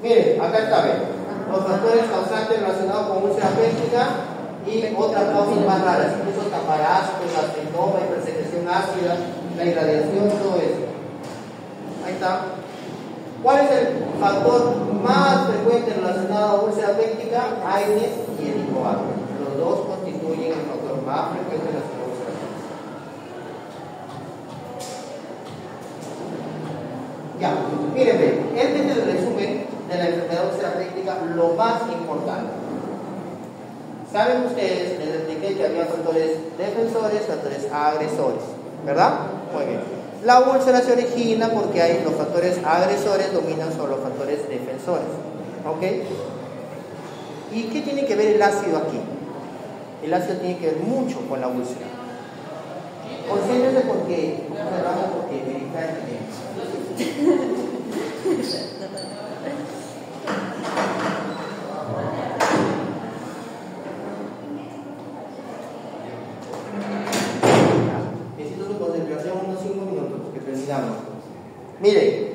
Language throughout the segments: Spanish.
Miren, acá está, ven. Los factores causantes relacionados con úlcera péptica y otras causas más raras, incluso caparazos, astrenoma, hipersecreción ácida, la irradiación, todo eso. Ahí está. ¿Cuál es el factor más frecuente relacionado a úlcera péptica? Aines y helicobac. Los dos constituyen el factor más frecuente relacionado a úlcera péptica. Ya, miren, este es el resumen de la enfermedad úlcera péptica, lo más importante. Saben ustedes, les expliqué que había factores defensores, factores agresores, ¿verdad? Muy bien. La úlcera se origina porque hay los factores agresores dominan sobre los factores defensores, ¿ok? ¿Y qué tiene que ver el ácido aquí? El ácido tiene que ver mucho con la úlcera. Concéntrense porque verificar necesito su concentración unos 5 minutos porque terminamos. Miren,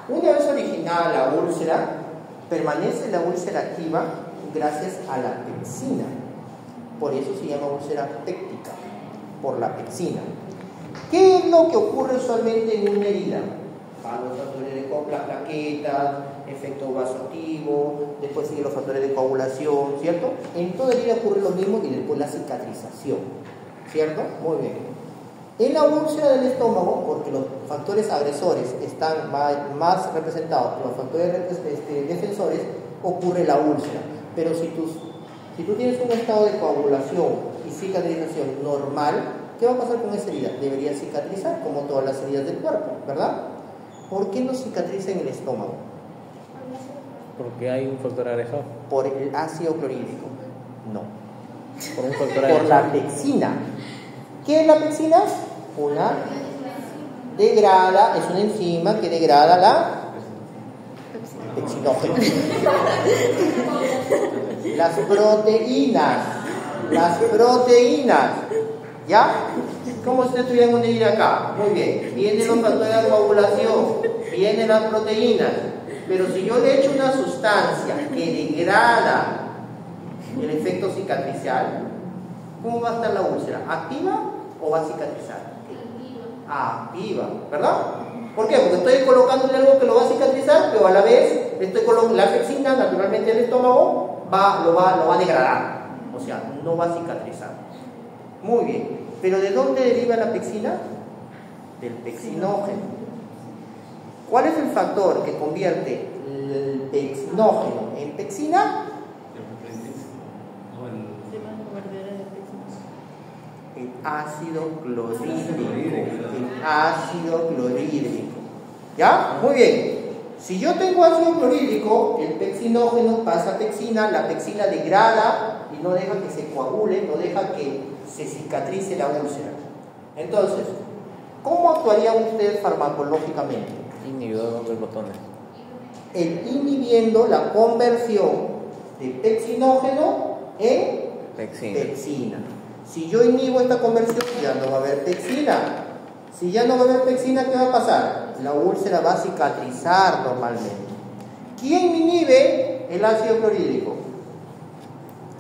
una vez originada la úlcera, permanece la úlcera activa gracias a la pexina. Por eso se llama úlcera péptica, por la pexina. ¿Qué es lo que ocurre usualmente en una herida? Los factores de las plaquetas, efecto vasoactivo, después siguen los factores de coagulación, ¿cierto? En toda herida ocurre lo mismo y después la cicatrización, ¿cierto? Muy bien. En la úlcera del estómago, porque los factores agresores están más representados por los factores defensores, ocurre la úlcera. Pero si tú tienes un estado de coagulación y cicatrización normal, ¿qué va a pasar con esa herida? Debería cicatrizar, como todas las heridas del cuerpo, ¿verdad? ¿Por qué no cicatriza en el estómago? Porque hay un factor agresor. Por el ácido clorhídrico. No. Por un factor agresor. Por la pexina. ¿Qué es la pexina? Es una enzima que degrada la pexinógeno. Las proteínas. ¿Ya? ¿Cómo si estuvieran una herida acá? Muy bien. Vienen los factores de coagulación, vienen las proteínas. Pero si yo le echo una sustancia que degrada el efecto cicatricial, ¿cómo va a estar la úlcera? ¿Activa o va a cicatrizar? Activa, ¿verdad? ¿Por qué? Porque estoy colocándole algo que lo va a cicatrizar, pero a la vez estoy colocando la pexina, naturalmente el estómago lo va a degradar. O sea, no va a cicatrizar. Muy bien. ¿Pero de dónde deriva la pexina? Del pexinógeno. ¿Cuál es el factor que convierte el pexinógeno en pexina? El ácido clorhídrico. ¿Ya? Muy bien. Si yo tengo ácido clorhídrico, el pexinógeno pasa a pexina, la pexina degrada y no deja que se coagule, no deja que se cicatrice la úlcera. Entonces, ¿cómo actuarían ustedes farmacológicamente? Inhibidor de botones. Inhibiendo la conversión de pexinógeno en pexina. Si yo inhibo esta conversión, ya no va a haber pexina. Si ya no va a haber pexina, ¿qué va a pasar? La úlcera va a cicatrizar normalmente. ¿Quién inhibe el ácido clorhídrico?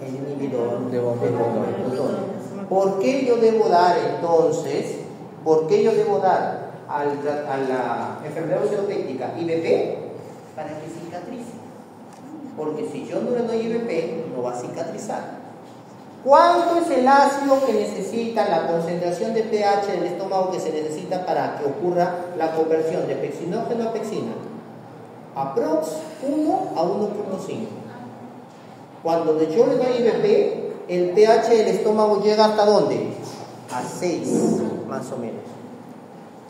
El inhibidor de botones. ¿Por qué yo debo dar entonces? ¿Por qué yo debo dar a la enfermedad úlcera-péptica IBP? Para que cicatrice. Porque si yo no le doy IBP, no va a cicatrizar. ¿Cuánto es el ácido que necesita, la concentración de pH del estómago que se necesita para que ocurra la conversión de pexinógeno a pexina? Aprox 1 a 1.5. Cuando yo le doy IBP, el pH del estómago llega ¿hasta dónde? A 6, más o menos.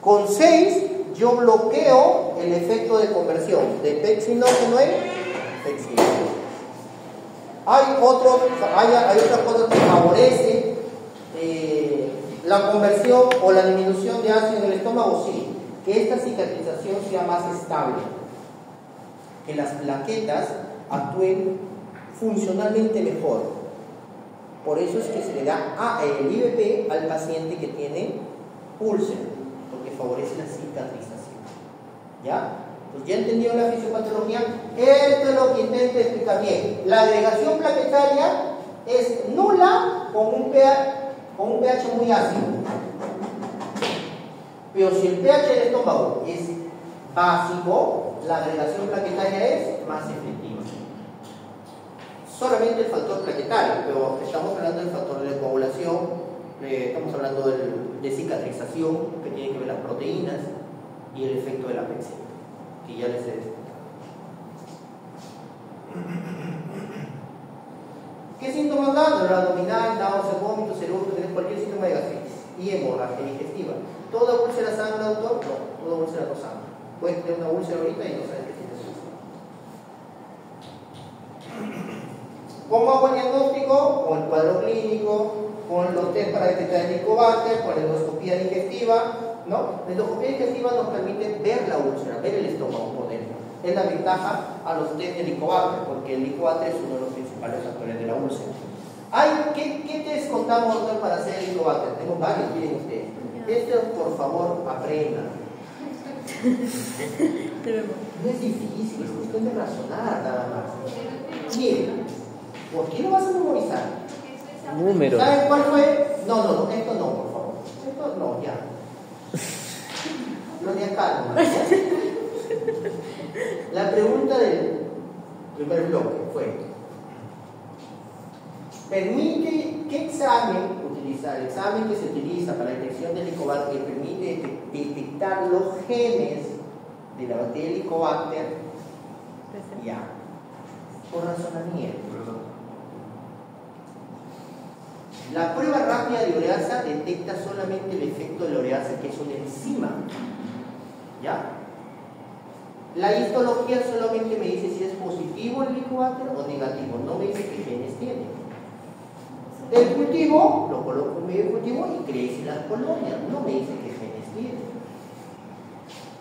Con 6 yo bloqueo el efecto de conversión de pexinógeno en pexinógeno. Hay otras cosas que favorecen la conversión o la disminución de ácido en el estómago, sí. Que esta cicatrización sea más estable, que las plaquetas actúen funcionalmente mejor. Por eso es que se le da el IBP al paciente que tiene úlcera, porque favorece la cicatrización. ¿Ya? Pues ya entendido la fisiopatología, esto es lo que intento explicar bien. La agregación plaquetaria es nula con un pH muy ácido. Pero si el pH del estómago es básico, la agregación plaquetaria es más efectiva. Solamente el factor plaquetario, pero estamos hablando del factor de coagulación, estamos hablando de cicatrización, que tiene que ver las proteínas, y el efecto de la pexina, que ya les he explicado. ¿Qué síntomas dan? Dolor abdominal, náuseas, vómitos, eructos, tener cualquier síntoma de gastritis y hemorragia digestiva. ¿Toda úlcera sangra, doctor? No, toda úlcera no sangra. Puedes tener una úlcera ahorita y no sabes qué tienes úlcera. ¿Cómo hago el diagnóstico? Con el cuadro clínico, con los test para detectar el Helicobacter, con la endoscopía digestiva, ¿no? La endoscopía digestiva nos permite ver la úlcera, ver el estómago por dentro. Es la ventaja a los test de Helicobacter, porque el Helicobacter es uno de los principales factores de la úlcera. ¿Qué test contamos, doctor, para hacer el Helicobacter? Tengo varios, miren ustedes. Este, por favor, aprendan. No es difícil, es cuestión de razonar nada más. Miren, ¿por qué lo vas a memorizar? Número. ¿Saben cuál fue? No, esto no, por favor. Esto no, ya. Lo de acá, ¿no? La pregunta del primer bloque fue: ¿permite qué examen utilizar? El examen que se utiliza para la detección del Helicobacter que permite detectar los genes de la bacteria Helicobacter. Ya, por razonamiento. La prueba rápida de ureasa detecta solamente el efecto de la ureasa, que es una enzima. ¿Ya? La histología solamente me dice si es positivo el Helicobacter o negativo, no me dice qué genes tiene. El cultivo, lo coloco en medio del cultivo y crece las colonias, no me dice qué genes tiene.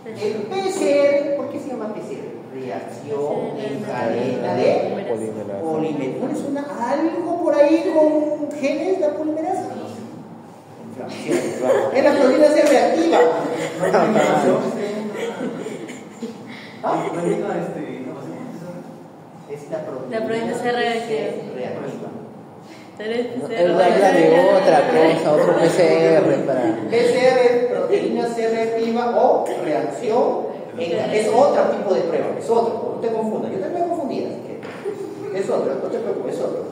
El PCR, ¿por qué se llama PCR? Reacción en cadena de polimerasa. ¿No suena algo por ahí con genes de la polimerasa? En la proteína C reactiva. ¿Ah? Es la proteína C reactiva. Él habla de otra cosa, otro PCR para... PCR, proteína C reactiva o reacción. Es otro tipo de prueba, es otro, no te confundas. Yo también me confundí, así que es otro, no te preocupes, es otro.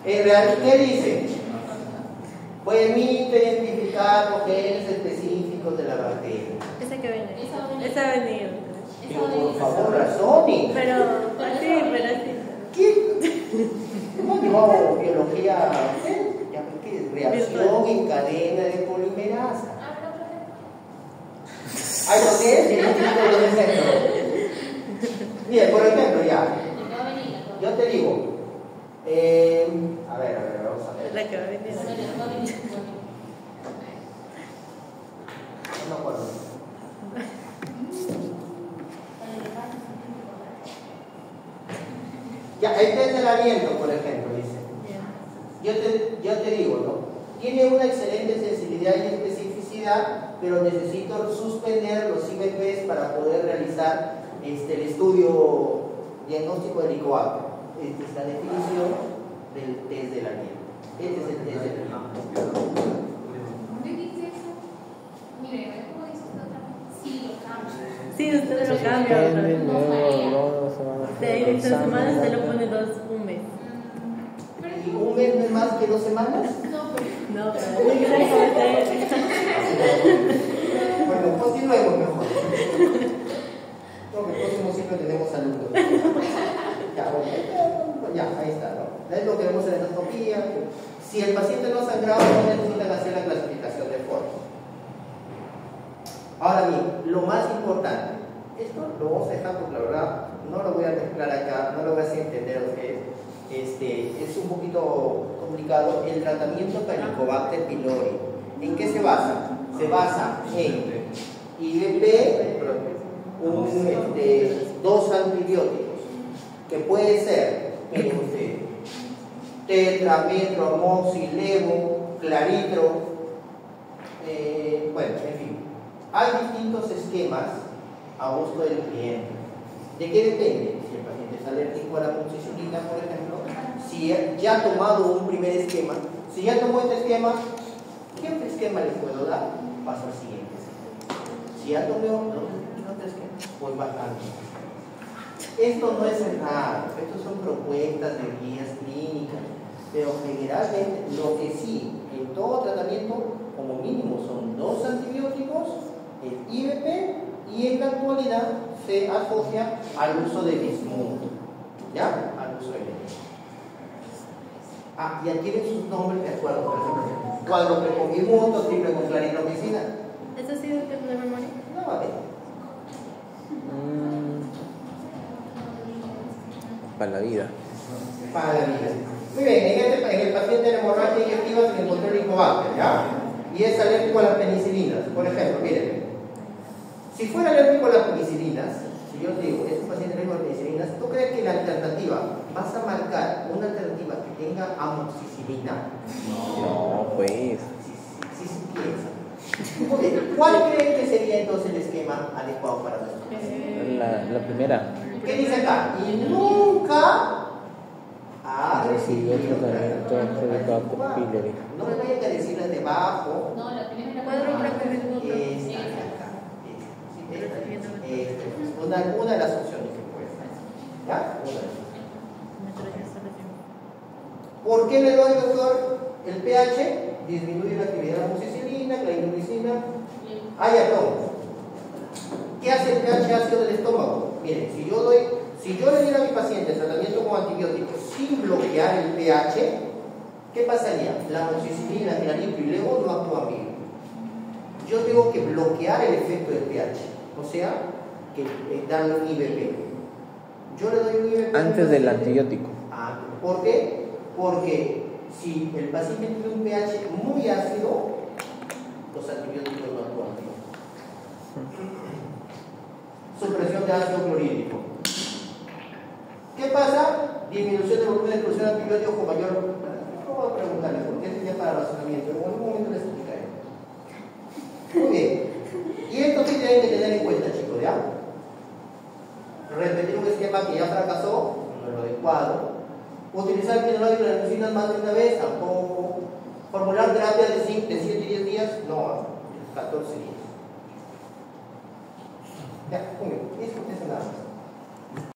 ¿Qué dice? Permite identificar los genes específicos de la bacteria. Esa que viene. Esa venía. Pero por favor, razone. Pero así. ¿Qué? ¿Cómo llevamos biología? ¿Qué? Reacción en cadena de polimerasa. ¿Hay lo que es? Bien, por ejemplo, ya. Yo te digo. A ver, vamos a ver. La que va a venir. No me acuerdo. Ya, el test del aliento, por ejemplo, dice. Yo te digo, ¿no? Tiene una excelente sensibilidad y especificidad, pero necesito suspender los IVPs para poder realizar el estudio diagnóstico del Helicobacter. Esta es la definición del test del aliento. Este es el test del aliento. ¿Dónde dice eso? Mire, ¿cómo dice usted otra vez? Sí, lo cambia. Sí, usted lo cambia. De ahí de 3 semanas se lo pone un mes. ¿Y un mes no es más que 2 semanas? No, pero bueno, continuemos mejor. Creo que el próximo ciclo tenemos alumnos. Ya, ahí está, ¿no? Es lo que vemos en la endoscopía. Si el paciente no ha sangrado, no necesitan hacer la clasificación de Forte. Ahora bien, lo más importante, esto lo vamos a dejar porque la verdad no lo voy a mezclar acá, no lo voy a hacer entender a ustedes. Es un poquito complicado. El tratamiento para Helicobacter pylori, ¿en qué se basa? Se basa en IVP, dos antibióticos, que puede ser, miren ustedes, tetra, metro, amoxi, levo, claritro, bueno, en fin. Hay distintos esquemas a gusto del cliente. ¿De qué depende? Si el paciente es alérgico a la amoxicilina, por ejemplo, si ya ha tomado un primer esquema, si ya tomó este esquema, ¿qué otro esquema le puedo dar? Paso al siguiente. Si ya tomó otro esquema, pues bastante. Esto no es nada, estos son propuestas de guías clínicas, pero generalmente lo que sí, en todo tratamiento, como mínimo son 2 antibióticos, el IVP, y en la actualidad se asocia al uso de bismuto, ¿ya? Al uso de bismuto. Ya tienen sus nombres de acuerdo, por ejemplo, cuádruple con bismuto, triple con claritromicina. ¿Eso sí es de memoria? No, a ver. Para la vida. Para la vida. Muy bien, en el paciente de hemorragia inyectiva se le encontró el Helicobacter, ¿ya? Y es alérgico a las penicilinas. Por ejemplo, miren, si fuera alérgico a las penicilinas, si yo te digo, es un paciente alérgico a las penicilinas, ¿tú crees que la alternativa, vas a marcar una alternativa que tenga amoxicilina? No, pues. Sí, piensa. Muy bien, ¿cuál creen que sería entonces el esquema adecuado para nosotros? La primera. ¿Qué dice acá? Y nunca ha Recibió recibido tratamiento Helicobacter pylori. No me vayan a decir las de abajo. No, la primera es la Cuádruple con bismuto. Esta de acá. Una de las opciones que puede ser. ¿Ya? Una de las opciones. ¿Por qué le doy, doctor? El pH disminuye la actividad de la amoxicilina, claritromicina. Ya tomo. ¿Qué hace el pH ácido del estómago? Miren, si yo le diera a mi paciente tratamiento con antibióticos sin bloquear el pH, ¿qué pasaría? La amoxicilina que la limpio y luego no actúa bien. Yo tengo que bloquear el efecto del pH, o sea, que darle un IVP. Yo le doy un IVP Antes del antibiótico. ¿Por qué? Porque si el paciente tiene un pH muy ácido, los antibióticos no actúan bien. Supresión de ácido clorhídrico. ¿Qué pasa? Disminución del volumen de producción de antibióticos con mayor. No voy a preguntarles porque esto ya para razonamiento, pero en algún momento les explicaré. Muy bien. Y esto sí tienen que tener en cuenta, chicos, ¿ya? Repetir un esquema que ya fracasó, no es lo adecuado. Utilizar quinolones y glacosinas más de una vez, tampoco. Formular terapia de 7 y 10 días, no, 14 días. Ya, muy bien, eso es nada más.